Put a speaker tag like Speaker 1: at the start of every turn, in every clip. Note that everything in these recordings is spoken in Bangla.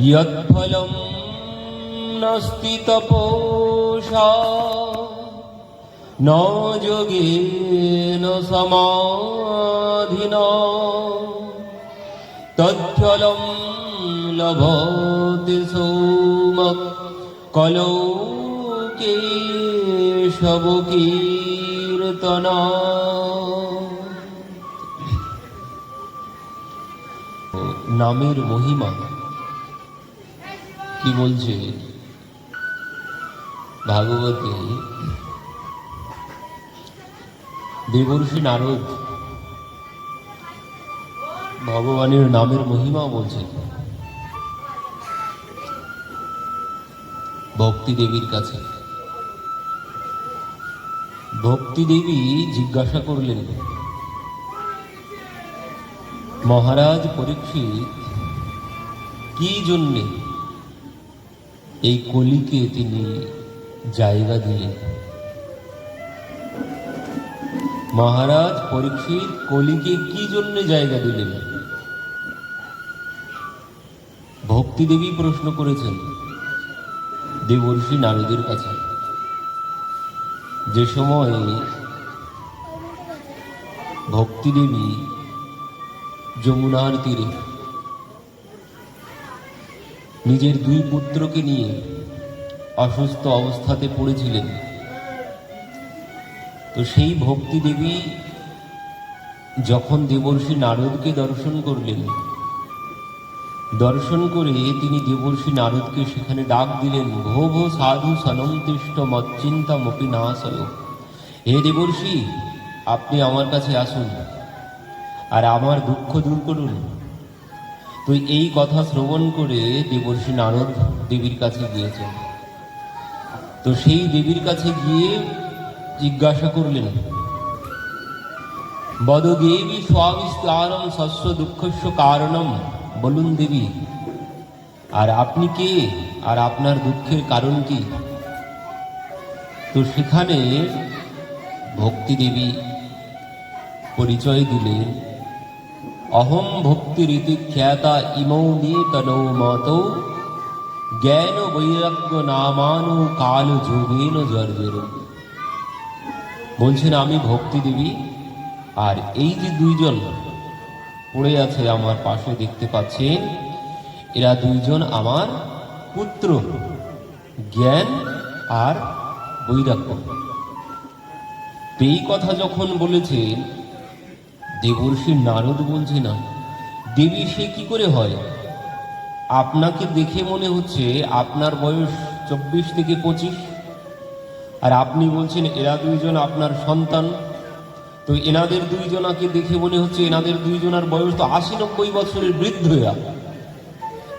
Speaker 1: यत्फलं नास्ति तपोषा न योगेन समाधिना तत्फलं लभते सोमः कलौ केशव कीर्तना। নামের মহিমা কি বলছে ভাগবতে? দেবর্ষি নারদ ভগবানের নামের মহিমা বলছেন ভক্তি দেবীর কাছে। ভক্তি দেবী জিজ্ঞাসা করলেন, মহারাজ পরীক্ষিত কি জন্যে এই কলিকে তিনি জায়গা দিলেন? মহারাজ পরীক্ষিত কলিকে কি জন্যে জায়গা দিলেন? ভক্তি দেবী প্রশ্ন করেছেন দেবর্ষি নারদের কাছে। যে সময় ভক্তি দেবী যমুনার তীরে নিজের দুই পুত্রকে নিয়ে অসুস্থ অবস্থাতে পড়েছিলেন, তো সেই ভক্তি দেবী যখন দেবর্ষি নারদকে দর্শন করলেন, দর্শন করে তিনি দেবর্ষি নারদকে সেখানে ডাক দিলেন, ভো ভো সাধু সনন্তিষ্ট মচ্চিন্তা মপি নাশয়। হে দেবর্ষি, আপনি আমার কাছে আসুন আর আমার দুঃখ দূর করুন। তো এই কথা শ্রবণ করে দেবর্ষি নারদ দেবীর কাছে গিয়েছেন। তো সেই দেবীর কাছে গিয়ে জিজ্ঞাসা করলেন, বদ দেবী স্বাবিস্তারম শস্য দুঃখস্য কারণম। বলুন দেবী, আর আপনি কে, আর আপনার দুঃখের কারণ কি? তো সেখানে ভক্তি দেবী পরিচয় দিলেন, অহম ভক্তি রীতি খ্যাতা ইমৌ নিতনৌ মতৌ জ্ঞান বৈরাগ্য নামানু কাল যোগেন জর্জর। বলছেন আমি ভক্তি দেবী, আর এই যে দুইজন পড়ে আছে আমার পাশে দেখতে পাচ্ছেন, এরা দুইজন আমার পুত্র, জ্ঞান আর বৈরাগ্য। এই কথা যখন বলেছেন, দেবর্ষি নারদ বলছে না, দেবী সে কি করে হয়? আপনাকে দেখে মনে হচ্ছে আপনার বয়স 24 থেকে 25, আর আপনি বলছেন এরা দুইজন আপনার সন্তান। তো এনাদের দুইজনাকে দেখে মনে হচ্ছে এনাদের দুইজনার বয়স তো 80-90 বছরের বৃদ্ধ এরা।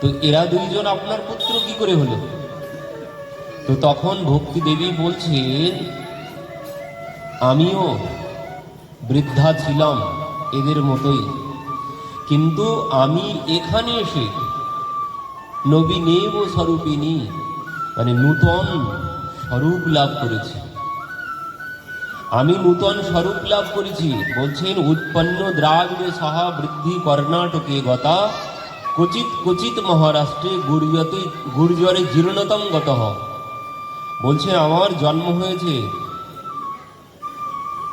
Speaker 1: তো এরা দুইজন আপনার পুত্র কি করে হলো? তো তখন ভক্তি দেবী বলছেন, আমিও বৃদ্ধা ছিলাম এদের মতোই, কিন্তু আমি এখানে এসে নবীনেব স্বরূপিনী, মানে নূতন স্বরূপ লাভ করেছি। আমি নূতন স্বরূপ লাভ করেছি। বলছেন, উৎপন্ন দ্রাবিড়ে সাহা বৃদ্ধি কর্ণাটকে গতা ক্বচিৎ ক্বচিৎ মহারাষ্ট্রে গুর্জরে জীর্ণতম গত। বলছে আমার জন্ম হয়েছে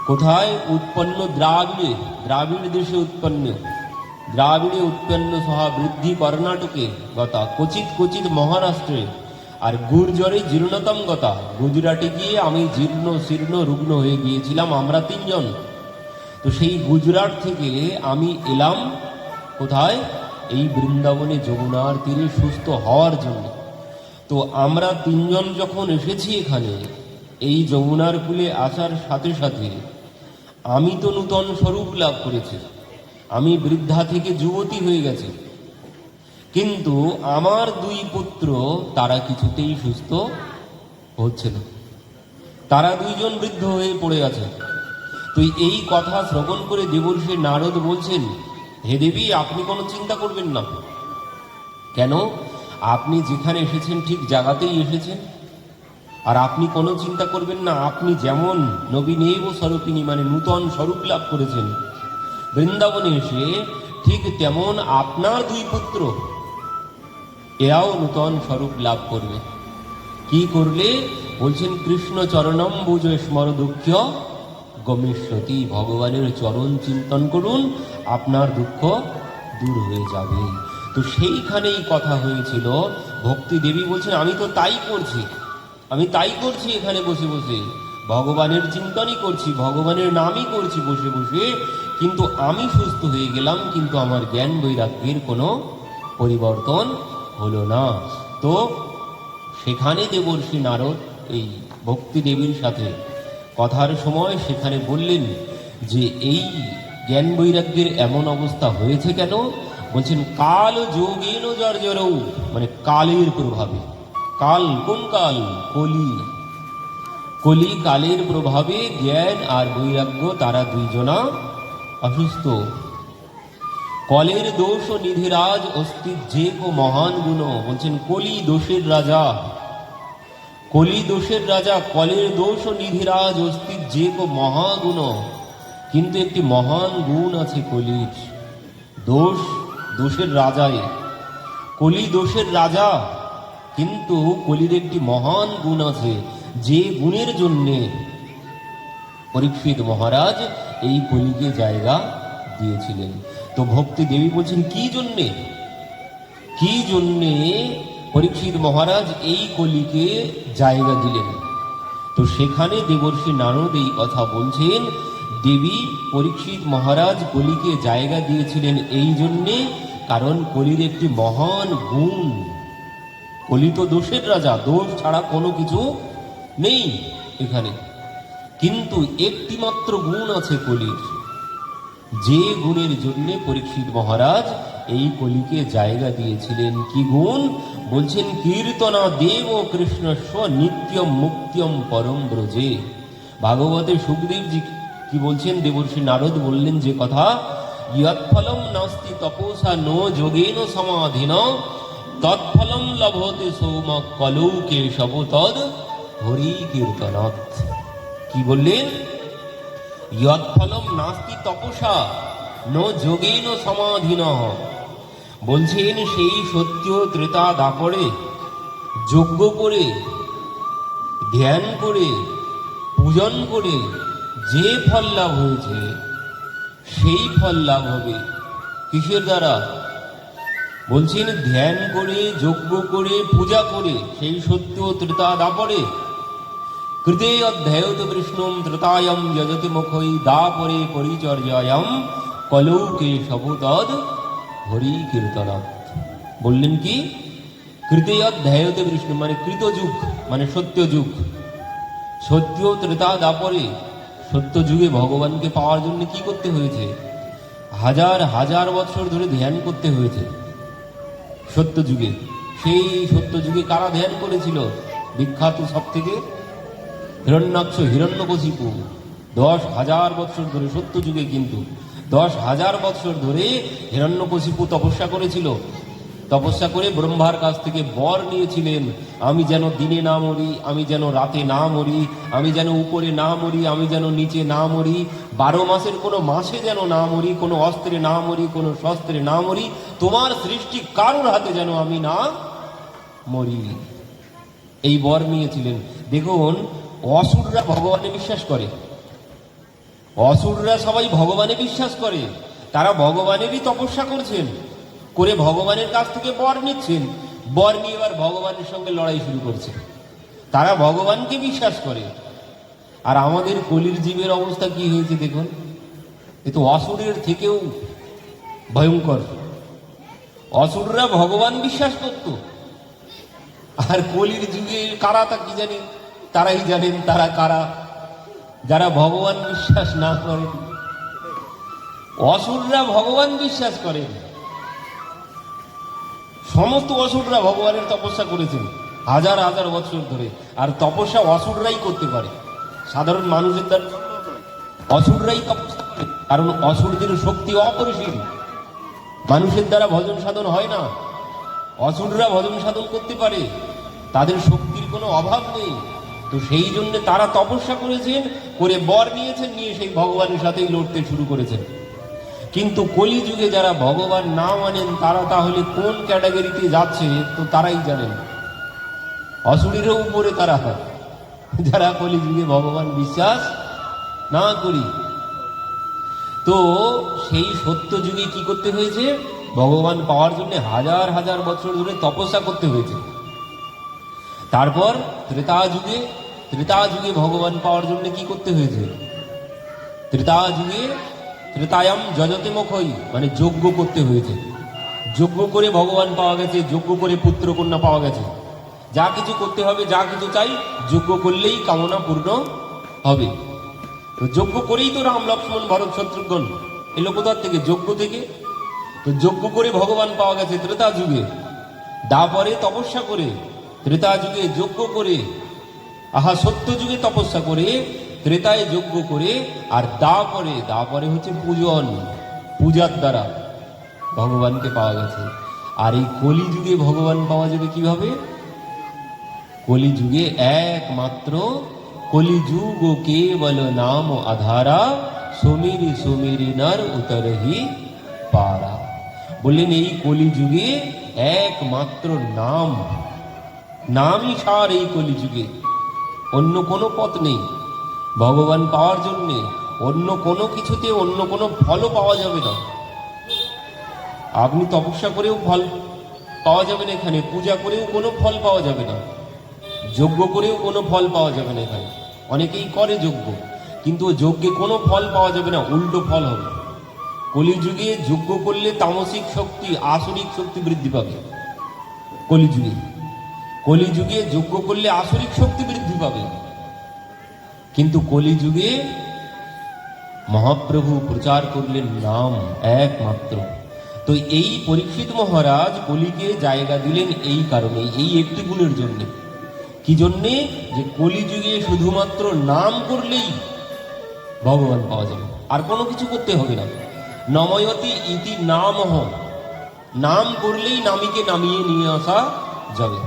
Speaker 1: কোথায়? উৎপন্ন দ্রাবিড়ে, দ্রাবিড় দেশে উৎপন্ন, দ্রাবিড়ে উৎপন্ন সহা বৃদ্ধি কর্ণাটকে গতা ক্বচিৎ ক্বচিৎ মহারাষ্ট্রে, আর গুর্জরে জীর্ণতম গতা, গুজরাটে গিয়ে আমি জীর্ণ শীর্ণ রুগ্ন হয়ে গিয়েছিলাম। আমরা তিনজন। তো সেই গুজরাট থেকে আমি এলাম কোথায়? এই বৃন্দাবনে যমুনার তীরে সুস্থ হওয়ার জন্য। তো আমরা তিনজন যখন এসেছি এখানে, এই যমুনার কূলে আসার সাথে সাথে আমি তো নূতন স্বরূপ লাভ করেছি, আমি বৃদ্ধা থেকে যুবতী হয়ে গেছি, কিন্তু আমার দুই পুত্র তারা কিছুতেই সুস্থ হচ্ছে না, তারা দুইজন বৃদ্ধ হয়ে পড়ে আছে। তো এই কথা শ্রবণ করে দেবর্ষি নারদ বলছেন, হে দেবী, আপনি কোনো চিন্তা করবেন না। কেন? আপনি যেখানে এসেছেন ঠিক জায়গাতেই এসেছেন, আর আপনি কোনো চিন্তা করবেন না। আপনি যেমন নবীনেব স্বরূপিনী, মানে নূতন স্বরূপ লাভ করেছেন বৃন্দাবনে এসে, ঠিক তেমন আপনার দুই পুত্র এরাও নূতন স্বরূপ লাভ করবে। কি করলে? বলছেন কৃষ্ণ চরণম বুঝ স্মর দুঃখ গমিষ্যতি, ভগবানের চরণ চিন্তন করুন, আপনার দুঃখ দূর হয়ে যাবে। তো সেইখানেই কথা হয়েছিল। ভক্তি দেবী বলছেন আমি তো তাই করছি, আমি তাই করছি, এখানে বসে বসে ভগবানের চিন্তনই করছি, ভগবানের নামই করছি বসে বসে, কিন্তু আমি সুস্থ হয়ে গেলাম, কিন্তু আমার জ্ঞান বৈরাগ্যের কোনো পরিবর্তন হলো না। তো সেখানে দেবর্ষি নারদ এই ভক্তি দেবীর সাথে কথার সময় সেখানে বললেন যে এই জ্ঞান বৈরাগ্যের এমন অবস্থা হয়েছে কেন? বলছেন কাল যোগেন জর্জরৌ, মানে কালের প্রভাবে। কাল কোন কাল? কলি। কলি কালের প্রভাবে জ্ঞান আর বৈরাগ্য তারা দুইজনা অসুস্থ। কলের দোষ ও নিধিরাজ অস্তিত্ব যে কো মহান গুণ। বলছেন কলি দোষের রাজা, কলি দোষের রাজা, কলের দোষ ও নিধিরাজ অস্তিত্ব যে কো মহাগুণ। কিন্তু একটি মহান গুণ আছে কলির। দোষ দোষের রাজায়, কলি দোষের রাজা, কিন্তু কলির একটি মহান গুণ আছে, যে গুণের জন্যে পরীক্ষিত মহারাজ এই কলিকে জায়গা দিয়েছিলেন। তো ভক্তি দেবী বলছেন কি জন্যে, কি জন্যে পরীক্ষিত মহারাজ এই কলিকে জায়গা দিলেন? তো সেখানে দেবর্ষি নারদ এই কথা বলছেন, দেবী পরীক্ষিত মহারাজ কলিকে জায়গা দিয়েছিলেন এই জন্যে কারণ কলির একটি মহান গুণ। কলি তো দোষের রাজা, দোষ ছাড়া কোনো কিছু নেই এখানে, কিন্তু একটি মাত্র গুণ আছে কলির, যে গুণের জন্য পরীক্ষিত মহারাজ এই কলিকে জায়গা দিয়েছিলেন। কি গুণ? বলছেন কীর্তনা দেব কৃষ্ণ স্ব নিত্যম মুক্ত্যম পরম ব্রজে। ভাগবতে সুখদেবজি কি বলছেন? দেবর্ষি নারদ বললেন যে কথা, ইয়ৎফলম নাস্তি তপসা নো যোগেন সমাধিন তৎফলম লভতে সৌম কলৌ কেশব তদ হরি কীর্তনাৎ। কি বললেন? ইয়ৎফলম নাস্তি তপসা নো যোগেন সমাধিন। বলছেন সেই সত্য ত্রেতা দাপরে যজ্ঞ করে, ধ্যান করে, পূজন করে যে ফল লাভ হয়েছে সেই ফল লাভ হবে কিসের দ্বারা? বলছেন ধ্যান করে, যজ্ঞ করে, পূজা করে সেই সত্য ত্রেতা দাপরে কৃতে অধ্যায়ত বিষ্ণুম ত্রেতায়ম যজতি মুখৈ দাপরে পরিচর্যায়ম কলৌ কেশব তদ হরি কীর্তনাৎ। বললেন কি? কৃতে অধ্যায়ত বিষ্ণু মানে কৃতযুগ, মানে সত্য যুগ। সত্য ত্রেতা দাপরে, সত্য যুগে ভগবানকে পাওয়ার জন্য কি করতে হয়েছে? হাজার হাজার বছর ধরে ধ্যান করতে হয়েছে সত্য যুগে। সেই সত্য যুগে কারা ধ্যান করেছিল? বিখ্যাত সব থেকে হিরণ্যাক্ষ, হিরণ্যকশিপু 10,000 বছর ধরে সত্য যুগে, কিন্তু 10,000 বছর ধরে হিরণ্যকশিপু তপস্যা করেছিল। তপস্যা করে ব্রহ্মার কাছ থেকে বর নিয়েছিলেন, আমি যেন দিনে না মরি, আমি যেন রাতে না মরি, আমি যেন উপরে না মরি, আমি যেন নিচে না মরি, 12 মাসের কোনো মাসে যেন না মরি, কোনো অস্ত্রে না মরি, কোনো শস্ত্রে না মরি, তোমার সৃষ্টি কারোর হাতে যেন আমি না মরি, এই বর নিয়েছিলেন। দেখুন অসুররা ভগবানে বিশ্বাস করে, অসুররা সবাই ভগবানে বিশ্বাস করে, তারা ভগবানেরই তপস্যা করছেন, করে ভগবানের কাছ থেকে বর নিচ্ছেন, বর নিয়ে এবার ভগবানের সঙ্গে লড়াই শুরু করছে। তারা ভগবানকে বিশ্বাস করে। আর আমাদের কলির জীবের অবস্থা কি হয়েছে দেখুন, এ তো অসুরের থেকেও ভয়ঙ্কর। অসুররা ভগবান বিশ্বাস করত, আর কলির যুগে কারা তা কি জানেন, তারাই জানেন তারা কারা, যারা ভগবান বিশ্বাস না করেন। অসুররা ভগবান বিশ্বাস করেন, সমস্ত অসুররা ভগবানের তপস্যা করেছেন হাজার হাজার বছর ধরে। আর তপস্যা অসুররাই করতে পারে, সাধারণ মানুষের দ্বারা অসুররাই তপস্যা করে, কারণ অসুরদের শক্তি অপরিসীম, মানুষের দ্বারা ভজন সাধন হয় না। অসুররা ভজন সাধন করতে পারে, তাদের শক্তির কোনো অভাব নেই। তো সেই জন্য তারা তপস্যা করেছেন, করে বর নিয়েছেন, নিয়ে সেই ভগবানের সাথেই লড়তে শুরু করেছেন। কিন্তু কলিযুগে যারা ভগবান না মানেন তারা তাহলে কোন ক্যাটাগরিতে যাচ্ছে তো তারাই জানেন। অসুরেরও উপরে তারা হয়, যারা কলিযুগে ভগবান বিশ্বাস না করি। তো সেই সত্য যুগে কি করতে হয়েছে? ভগবান পাওয়ার জন্য হাজার হাজার বছর ধরে তপস্যা করতে হয়েছে। তারপর ত্রেতা যুগে ভগবান পাওয়ার জন্য কি করতে হয়েছে? ত্রেতায়াম যজতে মুখই, মানে যজ্ঞ করতে হয়েছে। যজ্ঞ করে ভগবান পাওয়া গেছে, যজ্ঞ করে পুত্র কন্যা পাওয়া গেছে। যা কিছু করতে হবে, যা কিছু চাই, যজ্ঞ করলেই কামনা পূর্ণ হবে। তো যজ্ঞ করেই তো রাম লক্ষ্মণ ভরত শত্রুঘ্ন এলো কোথার থেকে? যজ্ঞ থেকে। তো যজ্ঞ করে ভগবান পাওয়া গেছে ত্রেতা যুগে। তারপরে তপস্যা করে, ত্রেতা যুগে যজ্ঞ করে, সত্য যুগে তপস্যা করে, ত্রেতায় যজ্ঞ করে, আর দাপরে হচ্ছে পূজার দ্বারা ভগবানকে পাওয়া গেছে। আর এই কলিযুগে ভগবান পাওয়া যাবে কিভাবে? কলিযুগে একমাত্র কলিযুগ কেবল নাম আধারা, সুমিরি সুমিরি নর উতরহি পারা। বললেন এই কলিযুগে একমাত্র নামই সার। এই কলিযুগে অন্য কোনো পথ নেই। ভগবান পাওয়ার জন্যে অন্য কোনো কিছুতে অন্য কোনো ফলও পাওয়া যাবে না। আপনি তপস্যা করেও ফল পাওয়া যাবে না এখানে, পূজা করেও কোনো ফল পাওয়া যাবে না, যজ্ঞ করেও কোনো ফল পাওয়া যাবে না এখানে। অনেকেই করে যজ্ঞ, কিন্তু যজ্ঞে কোনো ফল পাওয়া যাবে না, উল্টো ফল হবে। কলিযুগে যজ্ঞ করলে তামসিক শক্তি, আসরিক শক্তি বৃদ্ধি পাবে। কলিযুগে যজ্ঞ করলে আসরিক শক্তি বৃদ্ধি পাবে। কিন্তু কলিযুগে মহাপ্রভু প্রচার করলেন নাম একমাত্র। তো এই পরীক্ষিত মহারাজ কলিকে জায়গা দিলেন এই কারণে, এই একটি গুণের জন্য। কি জন্যে? যে কলিযুগে শুধুমাত্র নাম করলেই ভগবান পাওয়া যাবে, আর কোনো কিছু করতে হবে না। নময়তি ইতি নামহ, নাম করলেই নামীকে নামিয়ে নিয়ে আসা যাবে।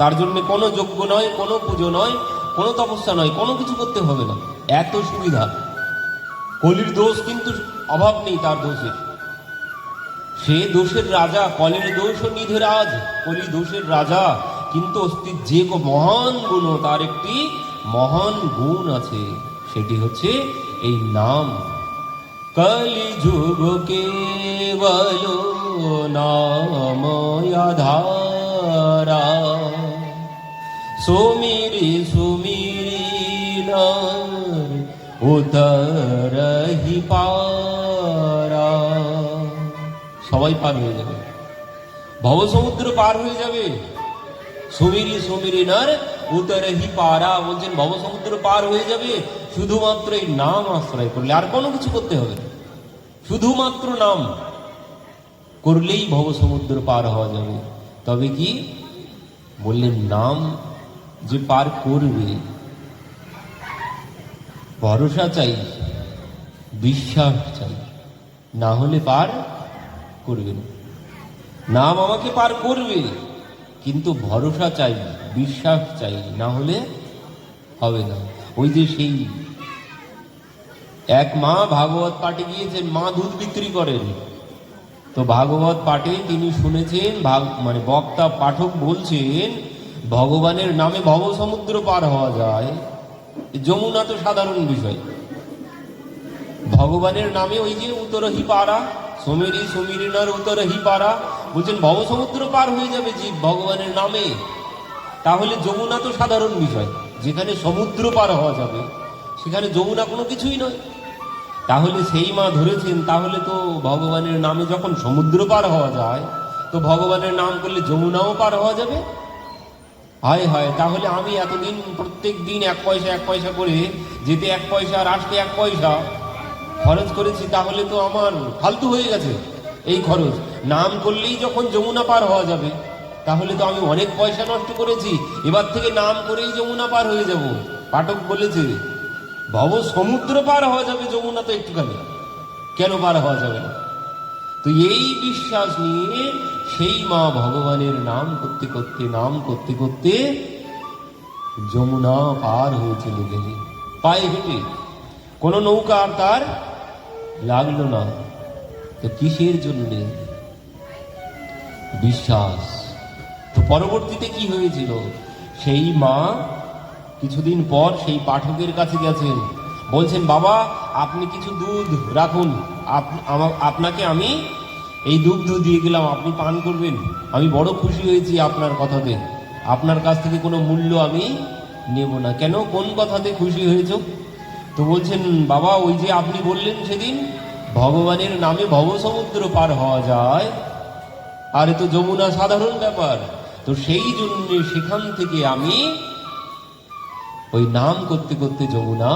Speaker 1: তার জন্য কোনো যজ্ঞ নয়, কোনো পুজো নয়, কোনো তপস্যা নয়, কোনো কিছু করতে হবে না। এত সুবিধা। কলির দোষ কিন্তু অভাব নেই তার দোষের। সে দোষের রাজা, কলির দোষ নিধরাজ, কলি দোষের রাজা। কিন্তু অস্তিত্ব যে মহান গুণ, তার একটি মহান গুণ আছে, সেটি হচ্ছে এই নাম। কলিযুগ কেবল নাম আধারা, সুমিরি সুমিরি নর উতরহি পারা। সবাই পার হয়ে যাবে, ভবসমুদ্র পার হয়ে যাবে। সুমিরি সুমিরি নর উতরহি পারা বলছেন, ভবসমুদ্র পার হয়ে যাবে শুধুমাত্র এই নাম আশ্রয় করলে। আর কোনো কিছু করতে হবে না, শুধুমাত্র নাম করলেই ভবসমুদ্র পার হওয়া যাবে। তবে কি বললেন? নাম যে পার করবে, ভরসা চাই, বিশ্বাস চাই, না হলে পার করবে না। নাম আমাকে পার করবে, কিন্তু ভরসা চাই, বিশ্বাস চাই, না হলে হবে না। ওই যে সেই এক মা ভাগবত পাঠে গিয়েছেন, মা দুধ বিক্রি করেন। তো ভাগবত পাঠে তিনি শুনেছেন, মানে বক্তা পাঠক বলছেন ভগবানের নামে ভবসমুদ্র পার হওয়া যায়। যমুনা তো সাধারণ বিষয়, ভগবানের নামে ওই যে উতরহি পারা, সমীরি সমীরিনার উতরহি পারা বলছেন, ভবসমুদ্র পার হয়ে যাবে জীব ভগবানের নামে। তাহলে যমুনা তো সাধারণ বিষয়, যেখানে সমুদ্র পার হওয়া যাবে সেখানে যমুনা কোনো কিছুই নয়। তাহলে সেই মা ধরেছেন, তাহলে তো ভগবানের নামে যখন সমুদ্র পার হওয়া যায়, তো ভগবানের নাম করলে যমুনাও পার হওয়া যাবে। হায় হায়, তাহলে আমি এতদিন প্রত্যেক দিন এক পয়সা করে যেতে 1 পয়সা আর আসতে 1 পয়সা খরচ করেছি, তাহলে তো আমার ফালতু হয়ে গেছে এই খরচ। নাম করলেই যখন যমুনা পার হওয়া যাবে, তাহলে তো আমি অনেক পয়সা নষ্ট করেছি। এবার থেকে নাম করেই যমুনা পার হয়ে যাব। পাঠক বলেছে ভব সমুদ্র পার হওয়া যাবে, যমুনা তো একটুখানি, কেন পার হওয়া যাবে না? তো এই বিশ্বাস নিয়ে সেই মা ভগবানের নাম করতে করতে যমুনা পার হয়ে চলে গেলে, পায়ে হেঁটে। কোনো নৌকা আর তার লাগলো না। তো কিসের জন্যে? বিশ্বাস। তো পরবর্তীতে কি হয়েছিল? সেই মা কিছুদিন পর সেই পাঠকের কাছে গেছেন, বলছেন, বাবা আপনি কিছু দুধ রাখুন, আপনাকে আমি এই দুগ্ধ দিয়ে গেলাম, আপনি পান করবেন। আমি বড় খুশি হয়েছি আপনার কথাতে, আপনার কাছ থেকে কোনো মূল্য আমি নেব না। কেন, কোন কথাতে খুশি হয়েছ? তো বলছেন, বাবা ওই যে আপনি বললেন সেদিন ভগবানের নামে ভবসমুদ্র পার হওয়া যায়, আর এ তো যমুনা সাধারণ ব্যাপার। তো সেই জন্য সেখান থেকে আমি ওই নাম করতে করতে যমুনা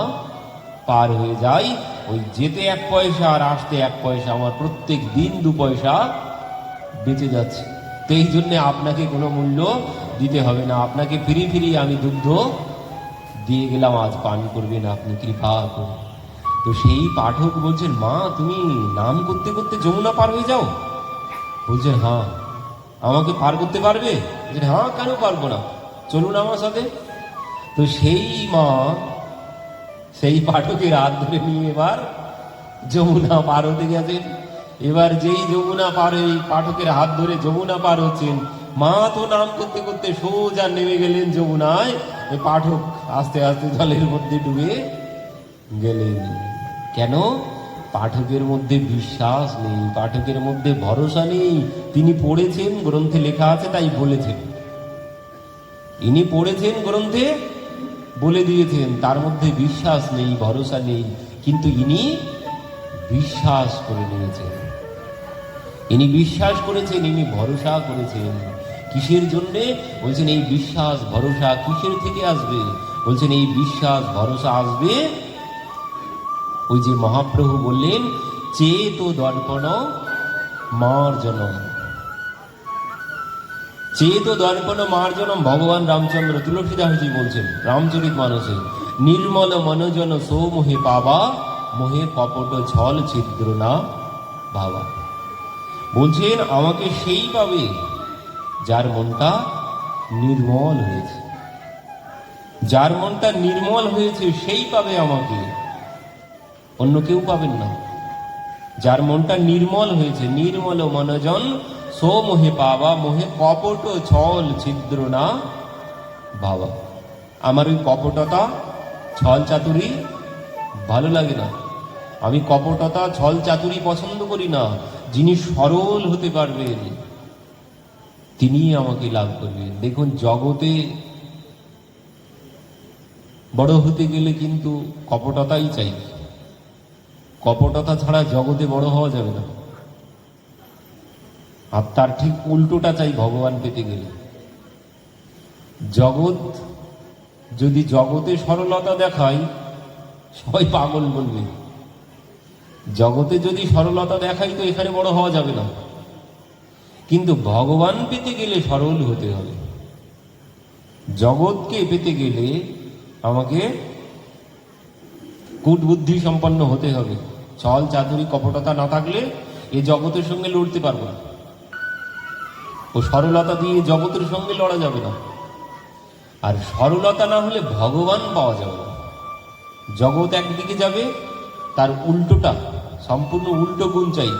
Speaker 1: পার হয়ে যাই। ওই যেতে 1 পয়সা আর আসতে 1 পয়সা, আমার প্রত্যেক দিন 2 পয়সা বেঁচে যাচ্ছে। তো এই জন্যে আপনাকে কোনো মূল্য দিতে হবে না, আপনাকে ফিরি ফিরি আমি দুগ্ধ দিয়ে গেলাম, আজ পান করবেন, আপনি কৃপা করুন। তো সেই পাঠক বলছেন, মা তুমি নাম করতে করতে যমুনা পার হয়ে যাও? বলছেন, হ্যাঁ। আমাকে পার করতে পারবে? বলছেন, হ্যাঁ, কেন পারবো না, চলুন আমার সাথে। তো সেই মা সেই পাঠকের হাত ধরে নিয়ে এবার যমুনা পার হতে গেছেন। এবার যেই যমুনা পার, এই পাঠকের হাত ধরে যমুনা পার হচ্ছেন, মা তো নাম করতে করতে সোজা নেমে গেলেন যমুনায়। এই পাঠক আস্তে আস্তে জলের মধ্যে ডুবে গেলেন। কেন? পাঠকের মধ্যে বিশ্বাস নেই, পাঠকের মধ্যে ভরসা নেই। তিনি পড়েছেন, গ্রন্থে লেখা আছে তাই বলেছেন, ইনি পড়েছেন, গ্রন্থে বলে দিয়েছেন, তার মধ্যে বিশ্বাস নেই, ভরসা নেই। কিন্তু ইনি বিশ্বাস করে নিয়েছেন, ইনি বিশ্বাস করেছেন, ইনি ভরসা করেছেন। কিসের জন্যে? বলছেন এই বিশ্বাস ভরসা কিসের থেকে আসবে? বলছেন এই বিশ্বাস ভরসা আসবে ওই যে মহাপ্রভু বললেন, চেত দর্পণ মার্জনম। চেত দর্পণ মার্জনম ভগবান রামচন্দ্র তুলসীদাসজি বলছেন রামচরিতমানসে, নির্মল মনোজন সো মোহে পাবা, মোহে কপট ছল ছিদ্র না ভাবা। বলছেন আমাকে সেই পাবে যার মনটা নির্মল হয়েছে, যার মনটা নির্মল হয়েছে সেই পাবে আমাকে, অন্য কেউ পাবেন না। যার মনটা নির্মল হয়েছে, নির্মল মনজন সো মোহে পাবা, মোহে কপট ছল ছিদ্র না ভাবা। আমার ওই কপটতা ছল চাতুরি ভালো লাগে না, আমি কপটতা ছল চাতুরি পছন্দ করি না। যিনি সরল হতে পারবেন তিনিই আমাকে লাভ করবেন। দেখুন জগতে বড় হতে গেলে কিন্তু কপটতাই চাই, কপটতা ছাড়া জগতে বড় হওয়া যাবে না। আর তার ঠিক উল্টোটা চাই ভগবান পেতে গেলে। জগৎ যদি জগতে সরলতা দেখায় সবাই পাগল বলবে, জগতে যদি সরলতা দেখাই তো এখানে বড় হওয়া যাবে না। কিন্তু ভগবান পেতে গেলে সরল হতে হবে, জগৎকে পেতে গেলে আমাকে কূটবুদ্ধি সম্পন্ন হতে হবে। ছল চাতুরি কপটতা না থাকলে এ জগতের সঙ্গে লড়তে পারবো না, ও সরলতা দিয়ে জগতের সঙ্গে লড়া যাবে না। আর সরলতা না হলে ভগবান পাওয়া যাবে না। জগৎ একদিকে যাবে, তার উল্টোটা সম্পূর্ণ উল্টো গুণ চাই।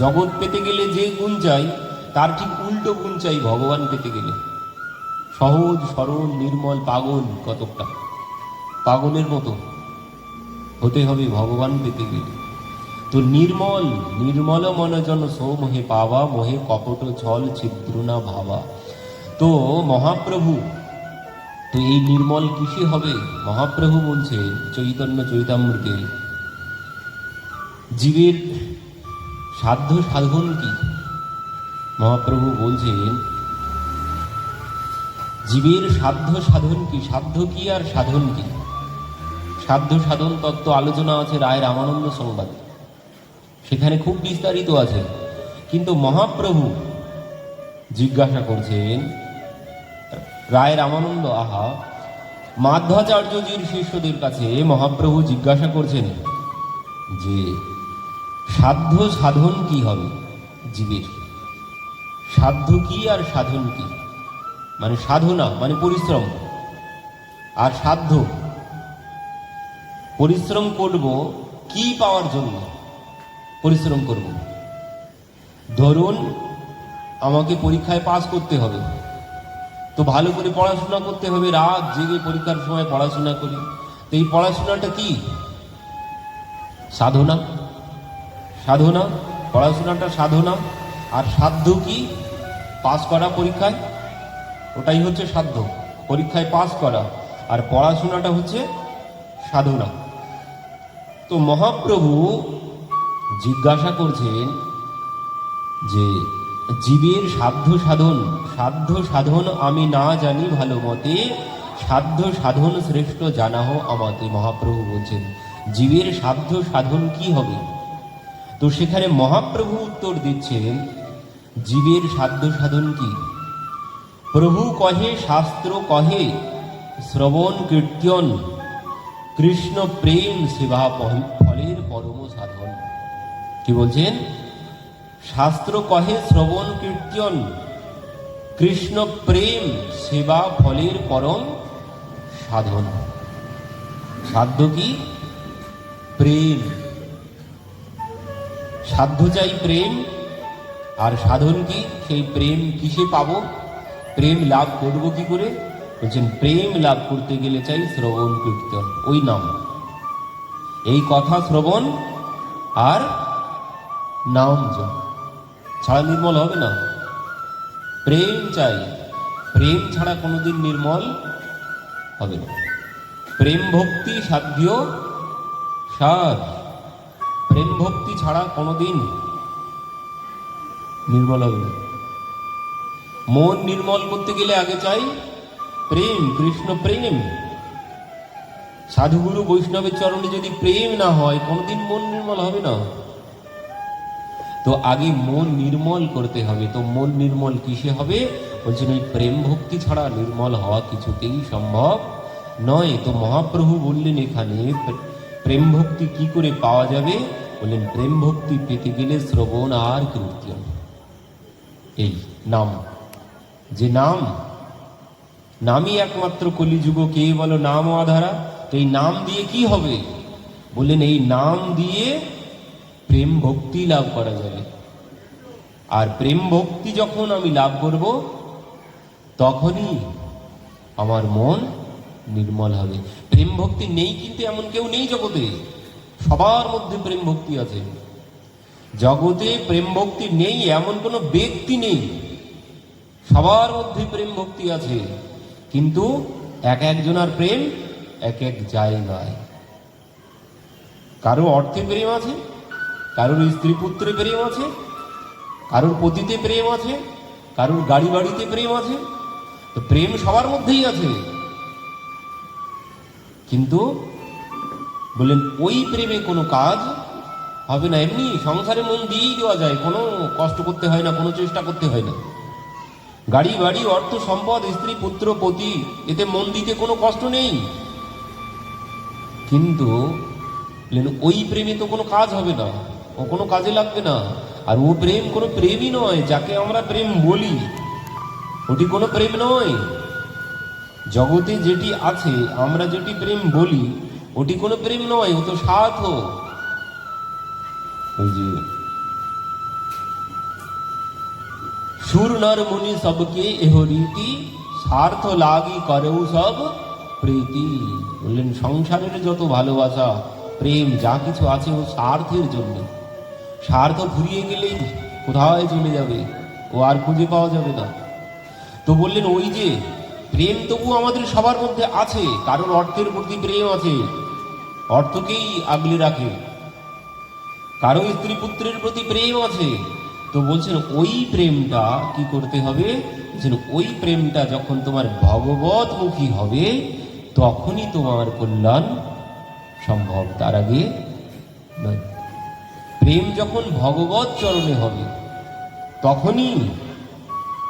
Speaker 1: জগৎ পেতে গেলে যে গুণ চাই তার ঠিক উল্টো গুণ চাই ভগবান পেতে গেলে। সহজ সরল নির্মল পাগল, কতকটা পাগলের মতো হতে হবে ভগবান পেতে গেলে। তো নির্মল, নির্মল মনজন সো মোহে পাওয়া, মোহে কপট ছল ছিদ্র না ভাবা। তো মহাপ্রভু, তো এই নির্মল কিসে হবে? মহাপ্রভু বলছে চৈতন্য চৈতামৃতে, জীবের সাধ্য সাধন কি? মহাপ্রভু বলছেন জীবের সাধ্য সাধন কি, সাধ্য কি আর সাধন কি। সাধ্য সাধন তত্ত্ব আলোচনা আছে রায় রামানন্দ সংবাদে, সেখানে খুব বিস্তারিত আছে। কিন্তু মহাপ্রভু জিজ্ঞাসা করছেন রায় রামানন্দ মাধ্বাচার্যজির শিষ্যদের কাছে, মহাপ্রভু জিজ্ঞাসা করছেন যে সাধ্য সাধন কি হবে জীবের, সাধ্য কি আর সাধন কি। মানে সাধনা মানে পরিশ্রম, আর সাধ্য পরিশ্রম করব কি পাওয়ার জন্য পরিশ্রম করব, ধরুন আমাকে পরীক্ষায় পাস করতে হবে, তো ভালো করে পড়াশোনা করতে হবে, রাত জেগে পরীক্ষার সময় পড়াশোনা করি। তো এই পড়াশোনাটা কি? সাধনা। সাধনা, পড়াশোনাটা সাধনা। আর সাধ্য কি? পাস করা পরীক্ষায়, ওটাই হচ্ছে সাধ্য, পরীক্ষায় পাস করা। আর পড়াশোনাটা হচ্ছে সাধনা। তো মহাপ্রভু জিজ্ঞাসা করছেন যে জীবের সাধ্য সাধন, সাধ্য সাধন আমি না জানি ভালো মতে, সাধ্য সাধন শ্রেষ্ঠ জানাহ আমাতে। মহাপ্রভু বলছেন জীবের সাধ্য সাধন কি হবে? তো সেখানে মহাপ্রভু উত্তর দিচ্ছেন জীবের সাধ্য সাধন কি? প্রভু কহে, শাস্ত্র কহে, শ্রবণ কীর্তন, কৃষ্ণ প্রেম সেবা ফলের পরম সাধন। কি বলছেন? শাস্ত্র কহে শ্রবণ কীর্তন, কৃষ্ণ প্রেম সেবা ফলের পরম সাধন। সাধ্য কি? প্রেম। সাধ্য চাই প্রেম, আর সাধন কি? সেই প্রেম কিসে পাবো? প্রেম লাভ করব কি করে? বলছেন প্রেম লাভ করতে গেলে চাই শ্রবণ কীর্তন, ওই নাম, এই কথা শ্রবণ আর নাম জপ ছাড়া নির্মল হবে না। প্রেম চাই, প্রেম ছাড়া কোনোদিন নির্মল হবে না। প্রেম ভক্তি সাধ্য সাধ, প্রেম ভক্তি ছাড়া কোনোদিন নির্মল হবে না। মন নির্মল করতে গেলে আগে চাই প্রেম, কৃষ্ণ প্রেম। সাধুগুরু বৈষ্ণবের চরণে যদি প্রেম না হয় কোনোদিন মন নির্মল হবে না। তো আগে মন নির্মল করতে হবে। তো মন নির্মল কিসে হবে? বলছেন ওই প্রেম ভক্তি ছাড়া নির্মল হওয়া কিছুতেই সম্ভব নয়। তো মহাপ্রভু বললেন এখানে প্রেম ভক্তি কি করে পাওয়া যাবে? বললেন প্রেম ভক্তি পেতে গেলে শ্রবণ আর কীর্তন, এই নাম, যে নাম, নামই একমাত্র কলিযুগ কে বলো নাম আধারা। তো এই নাম দিয়ে কি হবে? বললেন এই নাম দিয়ে প্রেম ভক্তি লাভ করা যাবে। আর প্রেম ভক্তি যখন আমি লাভ করব তখনই আমার মন নির্মল হবে। প্রেম ভক্তি নেই কিন্তু এমন কেউ নেই জগতে, সবার মধ্যে প্রেম ভক্তি আছে। জগতে প্রেম ভক্তি নেই এমন কোনো ব্যক্তি নেই, সবার মধ্যে প্রেম ভক্তি আছে, কিন্তু এক একজনের প্রেম এক এক জায়গায়। কারো অর্থে প্রেম আছে, কারোর স্ত্রী পুত্রে প্রেম আছে, কারোর পতিতে প্রেম আছে, কারোর গাড়ি বাড়িতে প্রেম আছে। তো প্রেম সবার মধ্যেই আছে, কিন্তু বললেন ওই প্রেমে কোনো কাজ হবে না। এমনি সংসারে মন দিয়েই দেওয়া যায়, কোনো কষ্ট করতে হয় না, কোনো চেষ্টা করতে হয় না। গাড়ি বাড়ি অর্থ সম্পদ স্ত্রী পুত্র পতি, এতে মন দিতে কোনো কষ্ট নেই, কিন্তু ওই প্রেমে তো কোনো কাজ হবে না, ও কোনো কাজে লাগবে না। আর ও প্রেম কোনো প্রেমই নয়, যাকে আমরা প্রেম বলি ওটি কোনো প্রেম নয়। জগতে যেটি আছে আমরা যেটি প্রেম বলি ওটি কোনো প্রেম নয়, ও তো স্বার্থ। ওই যে সুর নর মুনি সবকে এহ রীতি, স্বার্থ লাগি করেও সব প্রীতি। বললেন সংসারের যত ভালোবাসা প্রেম যা কিছু আছে ও স্বার্থের জন্য। স্বার্থ ফুরিয়ে গেলেই কোথায় চলে যাবে, ও আর খুঁজে পাওয়া যাবে না। তো বললেন ওই যে প্রেম তবু আমাদের সবার মধ্যে আছে, কারোর অর্থের প্রতি প্রেম আছে, অর্থকেই আগলে রাখে, কারো স্ত্রী পুত্রের প্রতি প্রেম আছে। তো বলছেন ওই প্রেমটা কি করতে হবে? বলছেন ওই প্রেমটা যখন তোমার ভগবতমুখী হবে তখনই তোমার কল্যাণ সম্ভব, তার আগে নয়। প্রেম যখন ভগবত চরণে হবে তখনই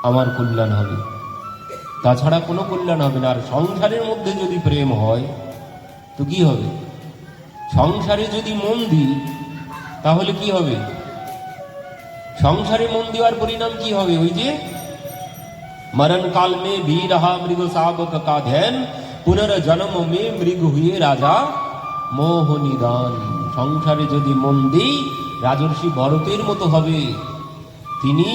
Speaker 1: আমার কল্যাণ হবে, তাছাড়া কোনো কল্যাণ হবে না। আর সংসারের মধ্যে যদি প্রেম হয় তো কি হবে? সংসারে যদি মন দিই তাহলে কি হবে? সংসারে মন দেওয়ার পরিণাম কি হবে? ওই যে মরণ কাল মে ভি রহা মৃগ শাবক কা ধ্যান, পুনর্জন্ম মে মৃগ হুয়ে রাজা মোহ নিদান। সংসারে যদি মন দিই রাজর্ষি ভরতের মতো হবে, তিনি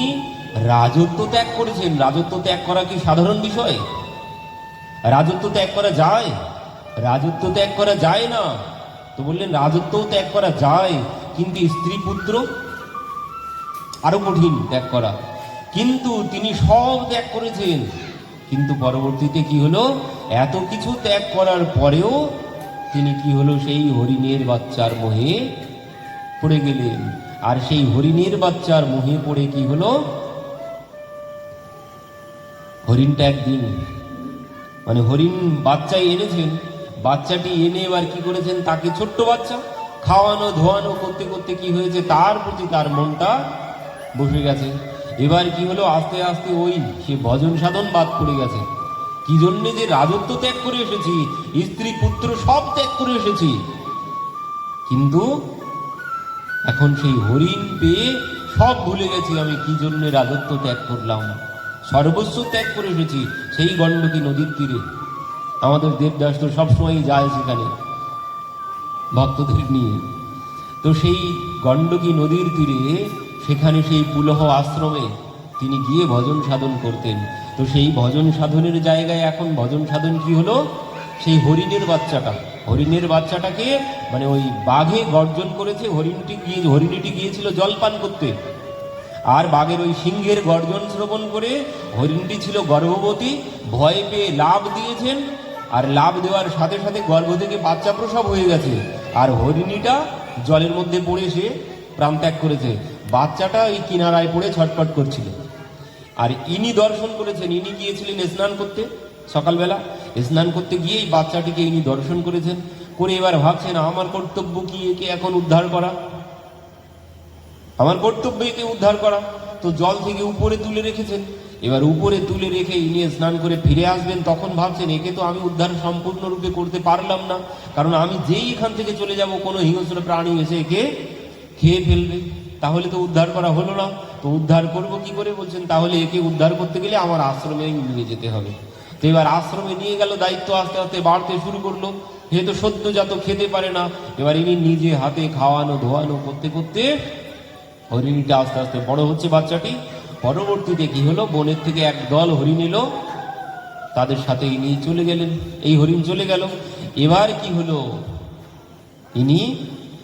Speaker 1: রাজত্ব ত্যাগ করেছেন। রাজত্ব ত্যাগ করা কি সাধারণ বিষয়? রাজত্ব ত্যাগ করা যায়? রাজত্ব ত্যাগ করা যায় না। তো বললেন রাজত্বও ত্যাগ করা যায়, কিন্তু স্ত্রী পুত্র আরো কঠিন ত্যাগ করা। কিন্তু তিনি সব ত্যাগ করেছেন। কিন্তু পরবর্তীতে কি হলো? এত কিছু ত্যাগ করার পরেও তিনি কি হলো? সেই হরিণের বাচ্চার মোহে পড়ে গেলেন। আর সেই হরিণের বাচ্চার মোহে পড়ে কি হলো? হরিণটা একদিন হরিণ বাচ্চা এনেছেন, বাচ্চাটি এনে এবার কি করেছেন? তাকে ছোট্ট বাচ্চা খাওয়ানো ধোয়ানো করতে করতে কি হয়েছে? তার প্রতি তার মনটা বসে গেছে। এবার কি হলো? আস্তে আস্তে ওই সে ভজন সাধন বাদ পড়ে গেছে। কি জন্যে? যে রাজত্ব ত্যাগ করে এসেছি, স্ত্রী পুত্র সব ত্যাগ করে এসেছি, কিন্তু এখন সেই হরিণ পেয়ে সব ভুলে গেছি আমি কি জন্য রাজত্ব ত্যাগ করলাম। সর্বস্ব ত্যাগ করে এসেছি সেই গণ্ডকী নদীর তীরে। আমাদের দেবদাস তো সবসময় যায় সেখানে ভক্তদের নিয়ে। তো সেই গণ্ডকী নদীর তীরে সেখানে সেই পুলহ আশ্রমে তিনি গিয়ে ভজন সাধন করতেন। তো সেই ভজন সাধনের জায়গায় এখন ভজন সাধন কি হলো? সেই হরিণের বাচ্চাটাকে ওই বাঘে গর্জন করেছে। হরিণীটি গিয়েছিল জলপান করতে, আর বাঘের ওই সিংহের গর্জন শ্রবণ করে হরিণটি ছিল গর্ভবতী, ভয় পেয়ে লাভ দিয়েছেন। আর লাভ দেওয়ার সাথে সাথে গর্ভ থেকে বাচ্চা প্রসব হয়ে গেছে, আর হরিণীটা জলের মধ্যে পড়ে সে প্রাণ ত্যাগ করেছে। বাচ্চাটা ওই কিনারায় পড়ে ছটফট করছিল। আর ইনি দর্শন করেছেন। ইনি গিয়েছিলেন স্নান করতে, সকালবেলা স্নান করতে গিয়ে এই বাচ্চাটিকে ইনি দর্শন করেছেন। করে এবার ভাবছেন আমার কর্তব্য কি একে এখন উদ্ধার করা, আমার কর্তব্য একে উদ্ধার করা। তো জল থেকে উপরে তুলে রেখেছেন। এবার উপরে তুলে রেখে ইনি স্নান করে ফিরে আসবেন, তখন ভাবছেন একে তো আমি উদ্ধার সম্পূর্ণরূপে করতে পারলাম না, কারণ আমি যেই এখান থেকে চলে যাব কোনো হিংস্র প্রাণী এসে একে খেয়ে ফেলবে, তাহলে তো উদ্ধার করা হলো না। তো উদ্ধার করব কি করে? বলছেন তাহলে একে উদ্ধার করতে গেলে আমার আশ্রমে নিয়ে যেতে হবে। তো এবার আশ্রমে নিয়ে গেল, দায়িত্ব আস্তে আস্তে বাড়তে শুরু করলো। যেহেতু সদ্যজাত খেতে পারে না, এবার ইনি নিজে হাতে খাওয়ানো ধোয়ানো করতে করতে হরিণীটা আস্তে আস্তে বড় হচ্ছে বাচ্চাটি। পরবর্তীতে কি হলো? বনের থেকে এক দল হরিণ এলো, তাদের সাথে ইনি চলে গেলেন। এই হরিণ চলে গেল। এবার কি হলো? ইনি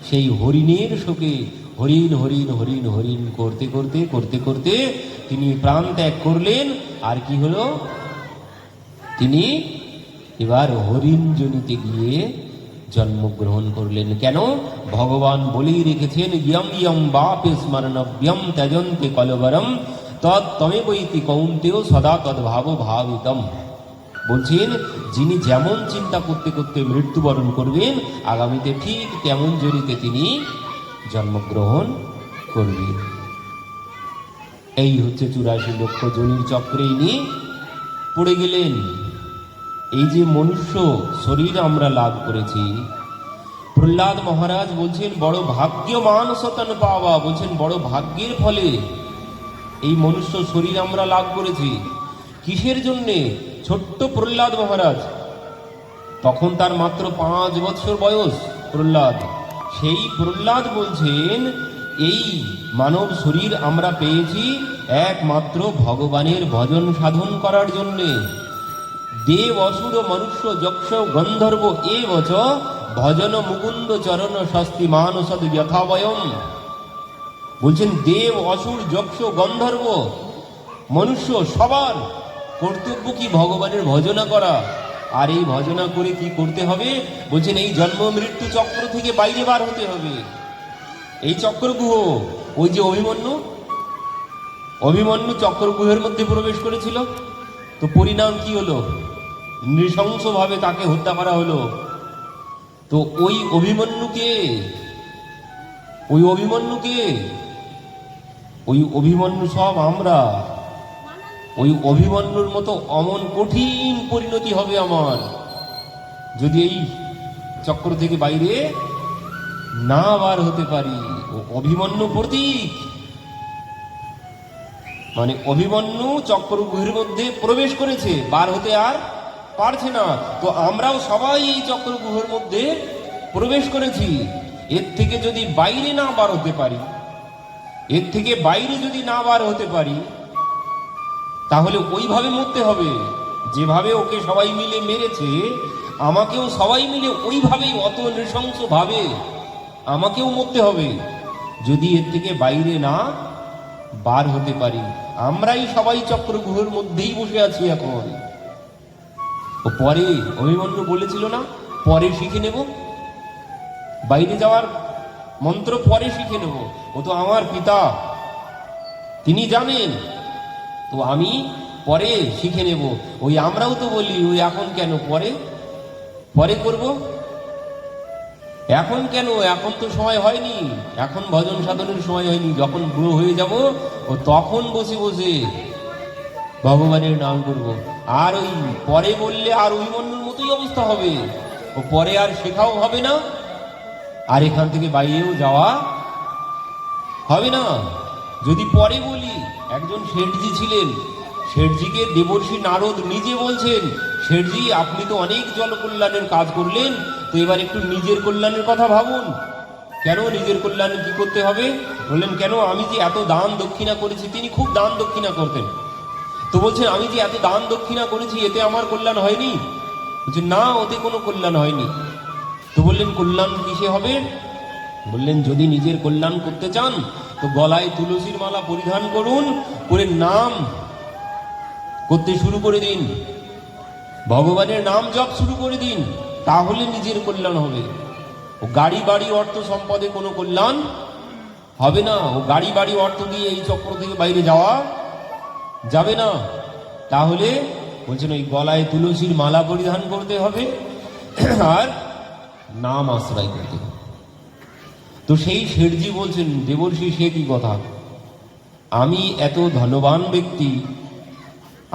Speaker 1: সেই হরিণের শোকে হরিণ হরিণ হরিণ হরিণ করতে করতে করতে করতে তিনি প্রাণ ত্যাগ করলেন। আর কি হলো? তিনি এবার হরিণ জনিতে গিয়ে জন্মগ্রহণ করলেন। কেন? ভগবান বলেই রেখেছেন ইয়ম ইয়ম বাপে স্মরণব্যম ত্যজন্তে কলবরম তত্ত্বমেবৈতি কৌন্তেয় সদা তদ্ভাব ভাবিতম। বলছেন যিনি যেমন চিন্তা করতে করতে মৃত্যুবরণ করবেন, আগামীতে ঠিক তেমন জনিতে তিনি জন্মগ্রহণ করবেন। এই হচ্ছে 84 লক্ষ জনির চক্রে ইনি পড়ে গেলেন। এই যে মনুষ্য শরীর আমরা লাভ করেছি, প্রহ্লাদ মহারাজ বলছেন বড় ভাগ্যবান সতন পাওয়া। বলছেন বড় ভাগ্যের ফলে এই মনুষ্য শরীর আমরা লাভ করেছি। কিসের জন্যে? ছোট্ট প্রহ্লাদ মহারাজ, তখন তার মাত্র 5 বছর বয়স প্রহ্লাদ। সেই প্রহ্লাদ বলছেন এই মানব শরীর আমরা পেয়েছি একমাত্র ভগবানের ভজন সাধন করার জন্যে। দেব অসুর মনুষ্য যক্ষ গন্ধর্ব এ বচ ভজন মুকুন্দ চরণ স্বস্তি মানসদ যথাবয়ম। বলছেন দেব অসুর যক্ষ গন্ধর্ব মনুষ্য সবার কর্তব্য কি? ভগবানের ভজনা করা। আর এই ভজনা করে কি করতে হবে? বলছেন এই জন্ম মৃত্যু চক্র থেকে বাইরে বার হতে হবে। এই চক্রগুহ, ওই যে অভিমন্যু চক্রগুহের মধ্যে প্রবেশ করেছিল, তো পরিণাম কি হলো? নৃশংসভাবে তাকে হত্যা করা হলো। তো ওই অভিমন্যু সব আমরা। ওই অভিমন্যুর মতো অমন কঠিন পরিণতি হবে আমার যদি এই চক্র থেকে বাইরে না বার হতে পারি। অভিমন্যু প্রতীক, অভিমন্যু চক্রগুহের মধ্যে প্রবেশ করেছে, বার হতে আর পারছে না। তো আমরাও সবাই এই চক্রগুহের মধ্যে প্রবেশ করেছি। এর থেকে যদি বাইরে না বার হতে পারি, এর থেকে বাইরে যদি না বার হতে পারি তাহলে ওইভাবে মরতে হবে, যেভাবে ওকে সবাই মিলে মেরেছে আমাকেও সবাই মিলে ওইভাবেই অত নৃশংস ভাবে আমাকেও মরতে হবে। যদি এর থেকে বাইরে না বার হতে পারি, আমরাই সবাই চক্রগুহর মধ্যেই বসে আছি এখন। ও পরে অভিমন্যু বলেছিল না, পরে শিখে নেব, বাইরে যাওয়ার মন্ত্র পরে শিখে নেব, ও তো আমার পিতা, তিনি জানেন, তো আমি পরে শিখে নেব। ওই আমরাও তো বলি ওই এখন কেন, পরে পরে করব, এখন কেন, এখন তো সময় হয়নি, এখন ভজন সাধনের সময় হয়নি, যখন বুড়ো হয়ে যাব ও তখন বসে বসে ভগবানের নাম করব। আর ওই পরে বললে আর ওই মন্ডল মতোই অবস্থা হবে, ও পরে আর শেখাও হবে না, আর এখান থেকে বাইরেও যাওয়া হবে না। যদি পরে বলি, একজন শেঠজি ছিলেন, শেঠজিকে দেবর্ষি নারদ নিজে বলছেন, শেঠজি আপনি তো অনেক জনকল্যাণের কাজ করলেন, তো এবার একটু নিজের কল্যাণের কথা ভাবুন। কেন নিজের কল্যাণে কি করতে হবে? বললেন কেন, আমি যে এত দান দক্ষিণা করেছি, তিনি খুব দান দক্ষিণা করতেন, তো বলছেন আমি যে এত দান দক্ষিণা করেছি এতে আমার কল্যাণ হয়নি? বলছেন না, ওতে কোনো কল্যাণ হয়নি। তো বললেন কল্যাণ কিসে হবে? বললেন যদি নিজের কল্যাণ করতে চান তো গলায় তুলসীর মালা পরিধান করুন, করে নাম করতে শুরু করে দিন, ভগবানের নাম জপ শুরু করে দিন, তাহলে নিজের কল্যাণ হবে। ও গাড়ি বাড়ি অর্থ সম্পদে কোনো কল্যাণ হবে না, ও গাড়ি বাড়ি অর্থ দিয়ে এই চক্র থেকে বাইরে যাওয়া যাবে না। তাহলে বলছেন ওই গলায় তুলসীর মালা পরিধান করতে হবে আর নাম আশ্রয় করতে হবে। তো সেই শেঠজি বলছেন দেবর্ষি সে কি কথা, আমি এত ধনবান ব্যক্তি,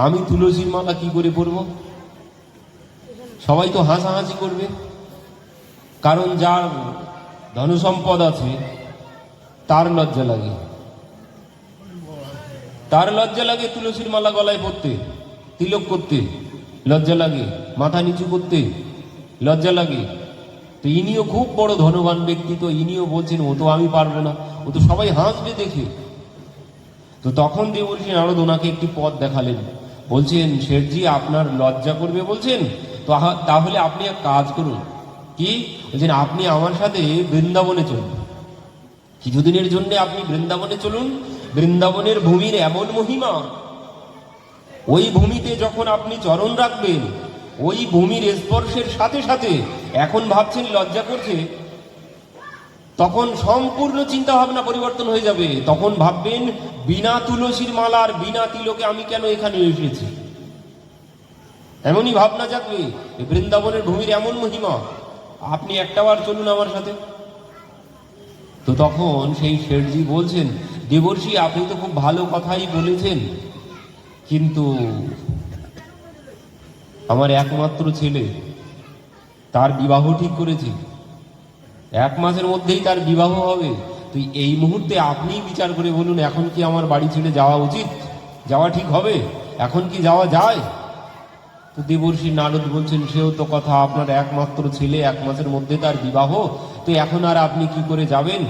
Speaker 1: আমি তুলসীর মালা কি করে পরব? সবাই তো হাসাহাসি করবে, কারণ যার ধনসম্পদ আছে তার লজ্জা লাগে, তার লজ্জা লাগে তুলসীর মালা গলায় পরতে, তিলক করতে লজ্জা লাগে, মাথা নিচু করতে লজ্জা লাগে। তো ইনিও খুব বড় ধনবান ব্যক্তি, তো ইনিও বলছেন ও তো আমি পারবো না, ও তো সবাই হাসবে দেখে। তো তখন দেবর্ষি নারদ ওনাকে একটি পথ দেখালেন, বলছেন শেঠজি আপনার লজ্জা করবে বলছেন, তো তাহলে আপনি এক কাজ করুন। কি বলছেন? আপনি আমার সাথে বৃন্দাবনে চলুন, কিছুদিনের জন্য আপনি বৃন্দাবনে চলুন। বৃন্দাবনের ভূমির এমন মহিমা, ওই ভূমিতে যখন আপনি চরণ রাখবেন, ওই ভূমির স্পর্শের সাথে সাথে এখন ভাবছেন লজ্জা করছে, তখন সম্পূর্ণ চিন্তা ভাবনা পরিবর্তন হয়ে যাবে। তখন ভাববেন বিনা তুলসীর মালার বিনা তিলকে আমি কেন এখানে এসেছি, এমনই ভাবনা জাগবে। বৃন্দাবনের ভূমির এমন মহিমা, আপনি একটাবার চলুন আমার সাথে। তো তখন সেই শেঠজি বলছেন দেবর্ষি আপনি তো খুব ভালো কথাই বলেছেন, কিন্তু আমার একমাত্র ছেলে, তার বিবাহ ঠিক করেছি, 1 মাসের মধ্যেই তার বিবাহ হবে। তো এই মুহূর্তে আপনিই বিচার করে বলুন এখন কি আমার বাড়ি ছেড়ে যাওয়া উচিত, যাওয়া ঠিক হবে, এখন কি যাওয়া যায়? তো দেবর্ষি নারদ বলছেন সেও তো কথা, আপনার একমাত্র ছেলে, 1 মাসের মধ্যে তার বিবাহ, তো এখন আর আপনি কি করে যাবেন?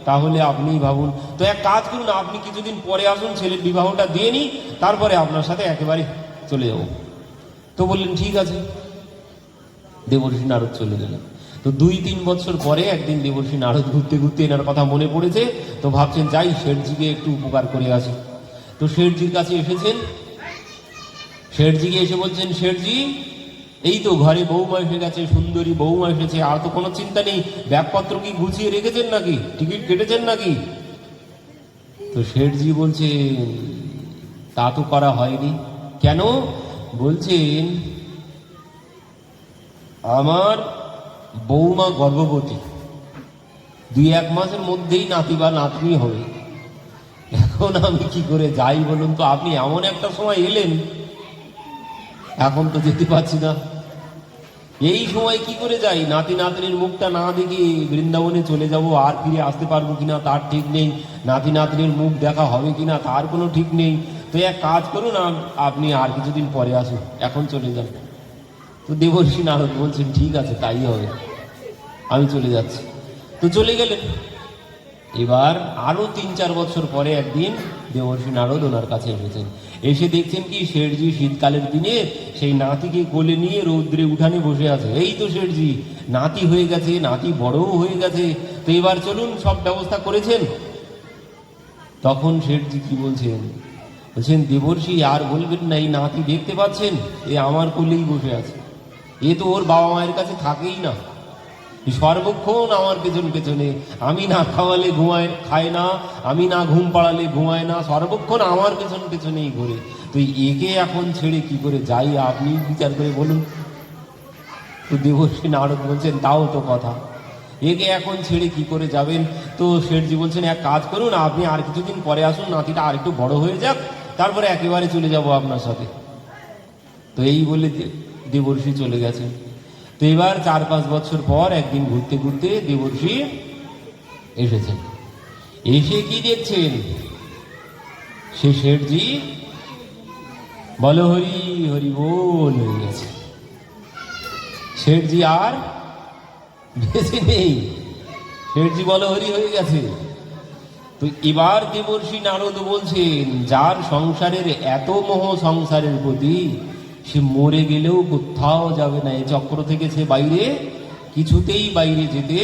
Speaker 1: তাহলে আপনিই ভাবুন। তো এক কাজ করুন, আপনি কিছুদিন পরে আসুন, ছেলের বিবাহটা দিয়ে নিই, তারপরে আপনার সাথে একেবারে চলে যাব। তো বললেন ঠিক আছে। দেবর্ষি নারদ চলে গেলেন। তো 2-3 বছর পরে একদিন দেবর্ষি নারদ ঘুরতে ঘুরতে এনার কথা মনে পড়েছে, তো ভাবছেন যাই শেঠজিকে একটু উপকার করে আসি। তো শেঠজির কাছে এসেছেন, শেঠজিকে এসে বলছেন শেঠজি এই তো ঘরে বৌমা এসে গেছে, সুন্দরী বৌমা এসেছে, আর তো কোনো চিন্তা নেই, ব্যাগপত্র কি গুছিয়ে রেখেছেন নাকি, টিকিট কেটেছেন নাকি? তো শেঠজি বলছে তা তো করা হয়নি। কেন? বলছেন আমার বৌমা গর্ভবতী, 2-1 মাসের মধ্যেই নাতি বা নাতনি হবে, এখন আমি কি করে যাই বলুন তো? আপনি এমন একটা সময় এলেন, এখন তো যেতে পারছি না, এই সময় কি করে যাই? নাতি নাতনির মুখটা না দেখে বৃন্দাবনে চলে যাব, আর ফিরে আসতে পারবো কিনা তার ঠিক নেই, নাতি নাতনির মুখ দেখা হবে কিনা তার কোনো ঠিক নেই। তো এক কাজ করুন, আপনি আর কিছুদিন পরে আসুন, এখন চলে যান। তো দেবর্ষি নারদ বলছেন ঠিক আছে তাই হবে, আমি চলে যাচ্ছি। তো চলে গেলেন। এবার আরো 3-4 বছর পরে একদিন দেবর্ষি নারদ ওনার কাছে এসেছেন। এসে দেখছেন কি শেঠজি শীতকালের দিনে সেই নাতিকে কোলে নিয়ে রৌদ্রে উঠানে বসে আছে। এই তো শেঠজি, নাতি হয়ে গেছে, নাতি বড়ও হয়ে গেছে, তো এবার চলুন, সব ব্যবস্থা করেছেন। তখন শেঠজি কি বলছেন, বলছেন দেবর্ষি আর বলবেন না, এই নাতি দেখতে পাচ্ছেন, এ আমার কোলেই বসে আছে, এ তো ওর বাবা মায়ের কাছে থাকেই না, সর্বক্ষণ আমার পেছন পেছনে, আমি না খাওয়ালে খায় না, আমি না ঘুম পাড়ালে ঘুমায় না, সর্বক্ষণ আমার পেছন পেছনেই ঘুরে। তো একে এখন ছেড়ে কি করে যাই, আপনি বিচার করে বলুন। তো দেবর্ষি নারদ বলছেন, তাও তো কথা, একে এখন ছেড়ে কি করে যাবেন? তো শেঠজি বলছেন, এক কাজ করুন, আপনি আর কিছুদিন পরে আসুন, নাতিটা আর একটু বড় হয়ে যাক, তারপরে একেবারে চলে যাব আপনার সাথে। তো এই বলে দেবর্ষি চলে গেছেন। তো এবার 4-5 বছর পর একদিন ঘুরতে ঘুরতে দেবর্ষি এসেছেন। এসে কি দেখছেন, সে শেঠজি বলো হরি হরি বল হয়ে গেছে। শেঠজি আর বেঁচে নেই, শেঠজি বলো হরি হয়ে গেছে। তো এবার দেবর্ষি নারদ বলছেন, যার সংসারের এত মোহ সংসারের প্রতি, সে মরে গেলেও কোথাও যাবে না, এই চক্র থেকে সে বাইরে কিছুতেই বাইরে যেতে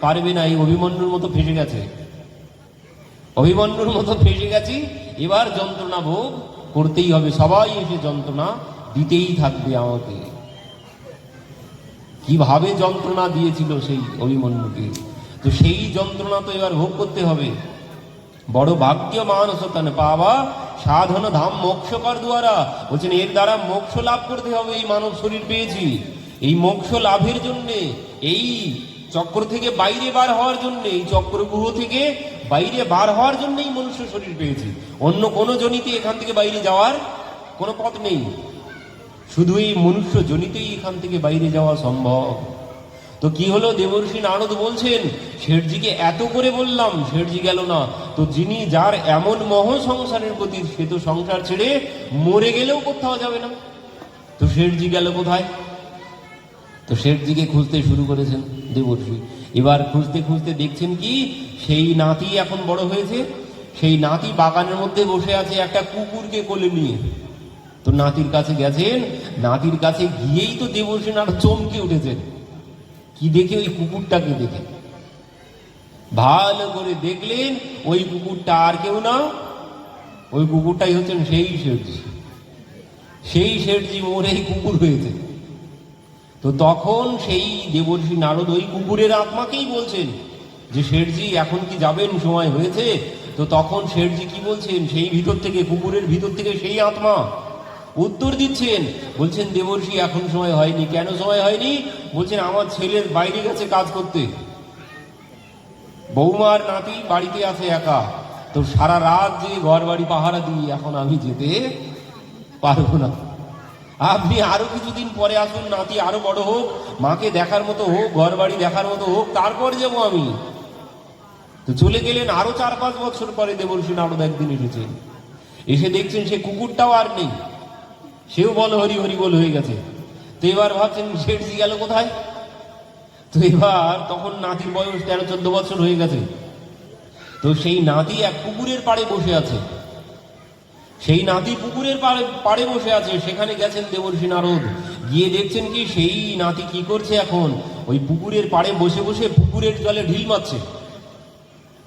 Speaker 1: পারবে না। এই অভিমন্যুর মতো ফেসে গেছে, অভিমন্যুর মতো ফেসে গেছি, এবার যন্ত্রণা ভোগ করতেই হবে, সবাই এসে যন্ত্রণা দিতেই থাকবে আমাকে। কিভাবে যন্ত্রণা দিয়েছিল সেই অভিমন্যুকে, তো সেই যন্ত্রণা তো এবার ভোগ করতে হবে। বড় ভাগ্য মানুষ হতেন পাওয়া সাধন ধাম মোক্ষকর দ্বারা, বলছেন এর দ্বারা মোক্ষ লাভ করতে হবে। এই মানব শরীর পেয়েছি, এই মোক্ষ লাভের জন্যে, এই চক্র থেকে বাইরে বার হওয়ার জন্য, এই চক্রগুহ থেকে বাইরে বার হওয়ার জন্যই মনুষ্য শরীর পেয়েছি। অন্য কোনো জনিতে এখান থেকে বাইরে যাওয়ার কোনো পথ নেই, শুধু এই মনুষ্য জনিতেই এখান থেকে বাইরে যাওয়া সম্ভব। তো কি হলো, দেবর্ষি নারদ বলছেন, শেঠজিকে এত করে বললাম, শেঠজি গেল না। তো যিনি, যার এমন মোহ সংসারের প্রতি, সে তো সংসার ছেড়ে মরে গেলেও কোথাও যাবে না। তো শেঠজি গেল কোথায়? তো শেঠজিকে খুঁজতে শুরু করেছেন দেবর্ষি। এবার খুঁজতে খুঁজতে দেখছেন কি, সেই নাতি এখন বড় হয়েছে, সেই নাতি বাগানের মধ্যে বসে আছে একটা কুকুরকে কোলে নিয়ে। তো নাতির কাছে গেছেন, নাতির কাছে গিয়েই তো দেবর্ষি নারদ চমকে উঠেছেন। কি দেখে? ওই কুকুরটাকে দেখে। ভালো করে দেখলেন, ওই কুকুরটা আর কেউ না, ওই কুকুরটাই হচ্ছেন সেই শেঠজি। সেই শেঠজি মরেই কুকুর হয়েছে। তো তখন সেই দেবর্ষি নারদ ওই কুকুরের আত্মাকেই বলছেন যে, শেঠজি এখন কি যাবেন, সময় হয়েছে? তো তখন শেঠজি কি বলছেন, সেই ভিতর থেকে, কুকুরের ভিতর থেকে সেই আত্মা উত্তর দিচ্ছেন, বলছেন দেবর্ষি এখন সময় হয়নি। কেন সময় হয়নি? বলছেন আমার ছেলের বাইরে গেছে কাজ করতে, বৌমার নাতি বাড়িতে আছে একা, তো সারা রাত যে ঘর বাড়ি পাহারা দিই, এখন আমি যেতে পারবো না। আপনি আরো কিছুদিন পরে আসুন, নাতি আরো বড় হোক, মাকে দেখার মতো হোক, ঘর বাড়ি দেখার মতো হোক, তারপর যাবো আমি। তো চলে গেলেন। আরো 4-5 বছর পরে দেবর্ষি নারদ একদিন এসেছেন। এসে দেখছেন সে কুকুরটাও আর নেই, সেও বল হরি হরি বল হয়ে গেছে। তো এবার ভাবছেন শেঠজি গেল কোথায়? তো এবার তখন নাতির বয়স 13-14 বছর হয়ে গেছে। তো সেই নাতি এক পুকুরের পাড়ে বসে আছে, সেই নাতি পুকুরের পাড়ে বসে আছে। সেখানে গেছেন দেবর্ষি নারদ, গিয়ে দেখছেন কি, সেই নাতি কি করছে, এখন ওই পুকুরের পাড়ে বসে বসে পুকুরের জলে ঢিল মারছে।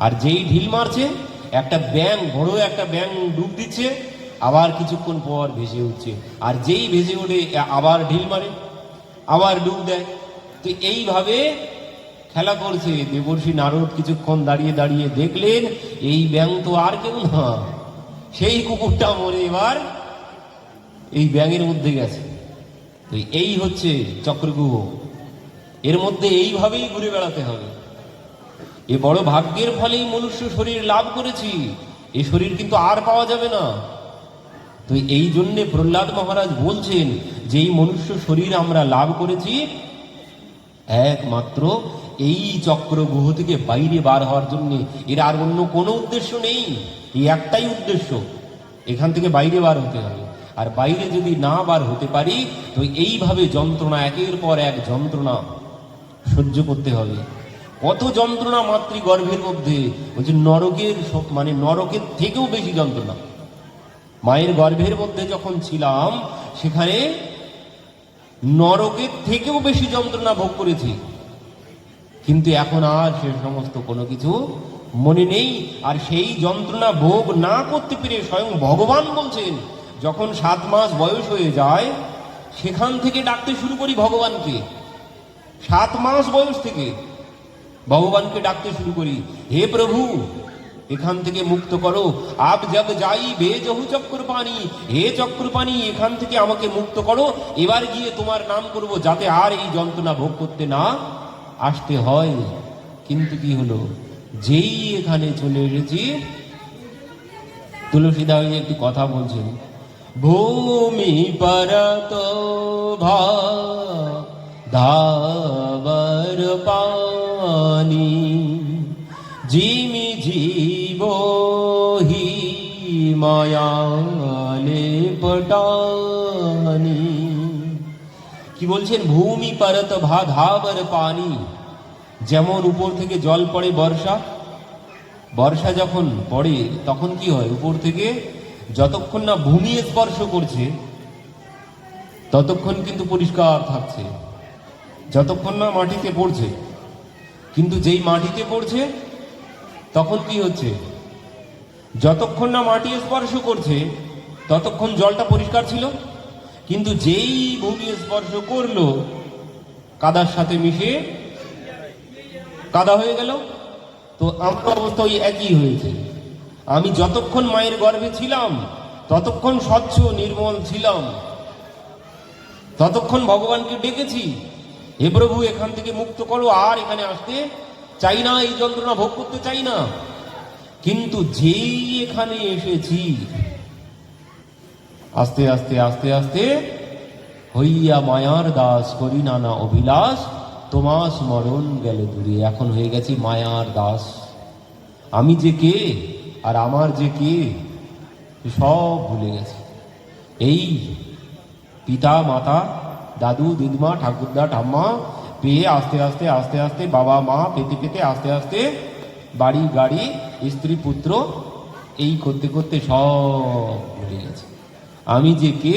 Speaker 1: আর যেই ঢিল মারছে, একটা ব্যাঙ, বড় একটা ব্যাঙ ডুব দিচ্ছে, আবার কিছুক্ষণ পর ভেসে উঠছে, আর যেই ভেসে ওঠে আবার ঢিল মারে, আবার ডুব দেয়। তো এইভাবে খেলা করছে। দেবর্ষি নারদ কিছুক্ষণ দাঁড়িয়ে দাঁড়িয়ে দেখলেন, এই ব্যাঙ তো আর কেউ না, সেই কুকুরটা মরে এবার এই ব্যাঙের মধ্যে গেছে। তো এই হচ্ছে চক্রগুহ, এর মধ্যে এইভাবেই ঘুরে বেড়াতে হবে। এ বড় ভাগ্যের ফলেই মনুষ্য শরীর লাভ করেছি, এ শরীর কিন্তু আর পাওয়া যাবে না। তো এই জন্যে প্রহ্লাদ মহারাজ বলছেন যে এই মনুষ্য শরীর আমরা লাভ করেছি একমাত্র এই চক্রগুহ থেকে বাইরে বার হওয়ার জন্য। এর আর অন্য কোনো উদ্দেশ্য নেই, এই একটাই উদ্দেশ্য, এখান থেকে বাইরে বার হতে হবে। আর বাইরে যদি না বার হতে পারি, তো এইভাবে যন্ত্রণা, একের পর এক যন্ত্রণা সহ্য করতে হবে। কত যন্ত্রণা মাতৃগর্ভের মধ্যে, বলছে নরকের মানে নরকের থেকেও বেশি যন্ত্রণা। মায়ের গর্ভের মধ্যে যখন ছিলাম সেখানে নরকের থেকেও বেশি যন্ত্রণা ভোগ করেছি, কিন্তু এখন আর সে সমস্ত কোনো কিছু মনে নেই। আর সেই যন্ত্রণা ভোগ না করতে পেরে স্বয়ং ভগবান বলছেন, যখন 7 মাস বয়স হয়ে যায় সেখান থেকে ডাকতে শুরু করি ভগবানকে। 7 মাস বয়স থেকে ভগবানকে ডাকতে শুরু করি, হে প্রভু এখান থেকে মুক্ত করো। আব জব যাই বেজহু চক্রপাণি, হে চক্রপাণি এখান থেকে আমাকে মুক্ত করো, এবার গিয়ে তোমার নাম করব, যাতে আর এই যন্ত্রণা ভোগ করতে না আসতে হয়। কিন্তু কি হলো, যেই এখানে চলে এসেছি, তুলসীদাস একটি কথা বলছেন, ভূমি পরত ভা ধাবর পানি, জিমি জীব হি মায়ালে পটানি। কি বলছেন, ভূমি পরত ভা ধাবর পানি, যেমন উপর থেকে জল পড়ে বর্ষা, বর্ষা যখন পড়ে তখন কি হয়, উপর থেকে যতক্ষণ না ভূমি স্পর্শ করছে ততক্ষণ কিন্তু পরিষ্কার থাকছে, যতক্ষণ না মাটিতে পড়ছে। কিন্তু যেই মাটিতে পড়ছে তখন কি হচ্ছে, যতক্ষণ না মাটি স্পর্শ করছে ততক্ষণ জলটা পরিষ্কার ছিল, কিন্তু যেই ভূমি স্পর্শ করলো কাদার সাথে মিশে কাদা হয়ে গেল। তো আমার অবস্থা ওই একই হয়েছে। আমি যতক্ষণ মায়ের গর্ভে ছিলাম ততক্ষণ স্বচ্ছ নির্মল ছিলাম, ততক্ষণ ভগবানকে ডেকেছি, হে প্রভু এখান থেকে মুক্ত করো, আর এখানে আসতে চাই না, এই যন্ত্রণা ভোগ করতে চাই না। কিন্তু যেই এখানে এসেছি, আস্তে আস্তে আস্তে আস্তে হইয়া মায়ার দাস করি নানা অভিলাষ, তোমার স্মরণ গেলে দূরে। এখন হয়ে গেছি মায়ার দাস। আমি যে কে আর আমার যে কে সব ভুলে গেছি। এই পিতা মাতা দাদু দিদিমা ঠাকুরদা ঠাম্মা পেয়ে আস্তে আস্তে আস্তে আস্তে, বাবা মা পেতে পেতে আস্তে আস্তে বাড়ি গাড়ি স্ত্রী পুত্র, এই করতে করতে সব ভুলে গেছে আমি যে কে।